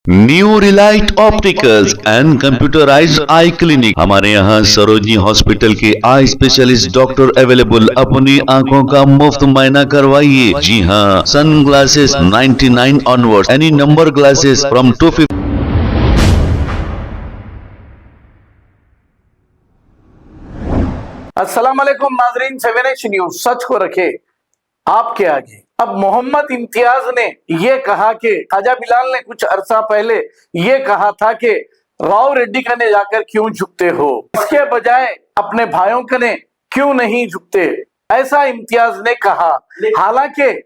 New Relight opticals and computerised I clinic. हमारे यहाँ Sarojini hospital के आई स्पेशलिस्ट डॉक्टर अवेलेबल। अपनी आंखों का मुफ्त मुआयना करवाइए। जी हाँ, sun glasses 99 onward, any number glasses from 250। अस्सलाम वालेकुम नाजरीन, 7H न्यूज सच को रखे आपके आगे। अब मोहम्मद इम्तियाज ने यह कहा कि ख्वाजा बिलाल ने कुछ अरसा पहले यह कहा था कि राव रेड्डी कने जाकर क्यों झुकते हो, इसके बजाय अपने भाइयों कने क्यों नहीं झुकते, ऐसा इम्तियाज ने कहा। हालांकि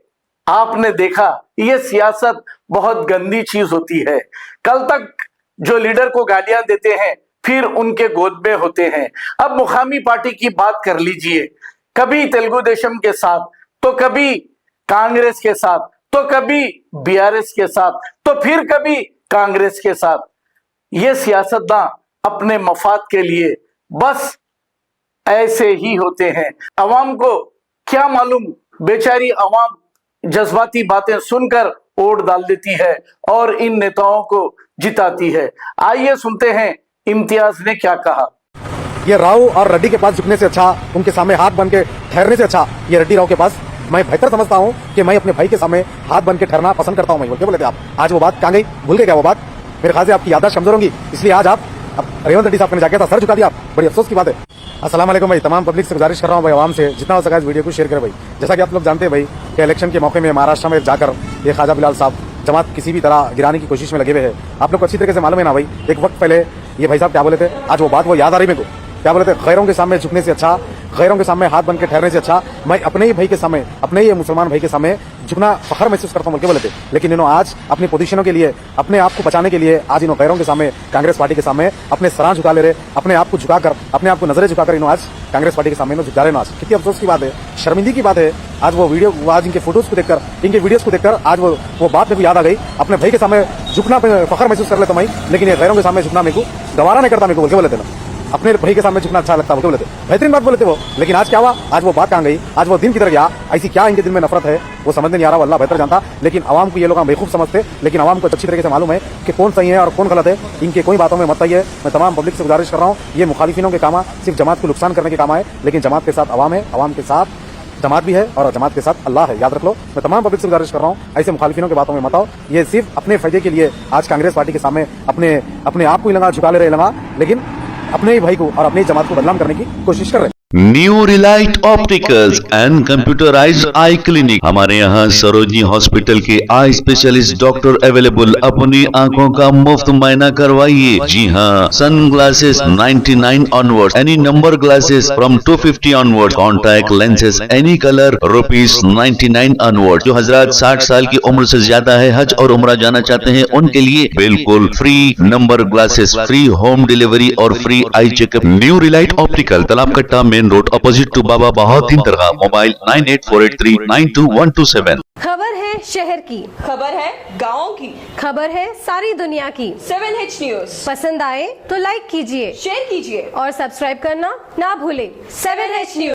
आपने देखा यह सियासत बहुत गंदी चीज होती है। कल तक जो लीडर को गालियां देते हैं फिर उनके गोद में होते हैं। अब मुकामी पार्टी की बात कर लीजिए, कभी तेलुगु देशम के साथ, तो कभी कांग्रेस के साथ, तो कभी बीआरएस के साथ, तो फिर कभी कांग्रेस के साथ। ये सियासतदान अपने मफाद के लिए बस ऐसे ही होते हैं। अवाम को क्या मालूम, बेचारी अवाम जज्बाती बातें सुनकर वोट डाल देती है और इन नेताओं को जिताती है। आइए सुनते हैं इम्तियाज ने क्या कहा। ये राव और रेड्डी के पास झुकने से अच्छा, उनके सामने हाथ बन के ठहरने से अच्छा, ये रेड्डी राव के पास मैं बेहतर समझता हूं कि मैं अपने भाई के सामने हाथ बन के ठहरना पसंद करता हूं। मैं बोल बोले थे आप, आज वो बात कहां गई, भूल गए क्या वो बात? मेरे ख्याल से आपकी याददाश्त कमजोर होंगी, इसलिए आज आप रेवंत रेड्डी साहब ने जाके सर झुका दिया। बड़ी अफसोस की बात है। अस्सलाम वालेकुम भाई, तमाम पब्लिक से गुजारिश कर रहा हूं भाई, आवाम से जितना हो सका इस वीडियो को शेयर करें भाई। जैसा कि आप लोग जानते हैं भाई कि इलेक्शन के मौके में महाराष्ट्र में जाकर ये ख्वाजा बिलाल साहब जमात किसी भी तरह गिराने की कोशिश में लगे हुए हैं। आप लोग को अच्छी तरीके से मालूम है ना भाई, एक वक्त पहले ये भाई साहब क्या बोले थे, आज वो बात वो याद आ रही मेरे को। क्या बोले थे, गैरों के सामने झुकने से अच्छा, गैरों के सामने हाथ बन के ठहरने से अच्छा मैं अपने ही भाई के सामने, अपने ही मुसलमान भाई के सामने झुकना फखर महसूस करता हूं बोल के बोले थे। लेकिन इन्होंने आज अपनी पोजीशनों के लिए, अपने आप को बचाने के लिए आज इन गैरों के सामने, कांग्रेस पार्टी के सामने अपने सरां झुका ले रहे, अपने आप को झुकाकर, अपने आप को नजरें झुकाकर इन्होंने आज कांग्रेस पार्टी के सामने झुका रहे। आज कितनी अफसोस की बात है, शर्मिंदगी की बात है। आज वो वीडियो, आज इनके फोटोज को देखकर, इनके वीडियोस को देखकर आज वो बात मेरे को याद आ गई। अपने भाई के सामने झुकना फखर महसूस कर लेता मैं, लेकिन ये गैरों के सामने झुकना मेरे को गवारा नहीं करता। मेरे को बोल के बोले थे ना, अपने भाई के सामने झुकना अच्छा लगता बोल के बोले थे, बेहतरीन बात बोले थे वो। लेकिन आज क्या हुआ, आज वो बात कहां गई, आज वो दिन की तरह गया। ऐसी क्या इनके दिल में नफरत है वो समझ नहीं आ रहा, वो अल्लाह बेहतर जानता। लेकिन आवाम को ये लोग बेवकूफ समझते, लेकिन आवाम को अच्छी तरीके से मालूम है कि कौन सही है और कौन गलत है। इनके कोई बातों में मत आइए। मैं तमाम पब्लिक से गुजारिश कर रहा हूँ, ये मुखालिफिनों के काम सिर्फ जमात को नुकसान करने के काम आए, लेकिन जमात के साथ आवाम है, आवाम के साथ जमात भी है और जमात के साथ अल्लाह है, याद रख लो। मैं तमाम पब्लिक से गुजारिश कर रहा हूँ, ऐसे मुखालिफिनों की बातों में मत आओ। ये सिर्फ अपने फायदे के लिए आज कांग्रेस पार्टी के सामने अपने आप को ही लगा झुका ले रहे, लेकिन अपने ही भाई को और अपनी जमात को बदनाम करने की कोशिश कर रहे हैं। New Relight opticals and computerised I clinic. हमारे यहाँ सरोजनी हॉस्पिटल के आई स्पेशलिस्ट डॉक्टर अवेलेबल। अपनी आंखों का मुफ्त मुआयना करवाइए। जी हाँ, sun glasses 99 onward, any number glasses from 250 onward, contact lenses any colour ₹99 onward. जो हजरात 60 साल की उम्र से ज्यादा है, हज और उम्रा जाना चाहते हैं, उनके लिए बिल्कुल free number glasses, free home delivery और free eye checkup. New Relight Optical, Talab Katta main road, opposite to Baba Bahauddin दरगाह। मोबाइल 9848392127। खबर है शहर की, खबर है गाँव की, खबर है सारी दुनिया की। 7H न्यूज पसंद आए तो लाइक कीजिए, शेयर कीजिए और सब्सक्राइब करना ना भूले। 7H news.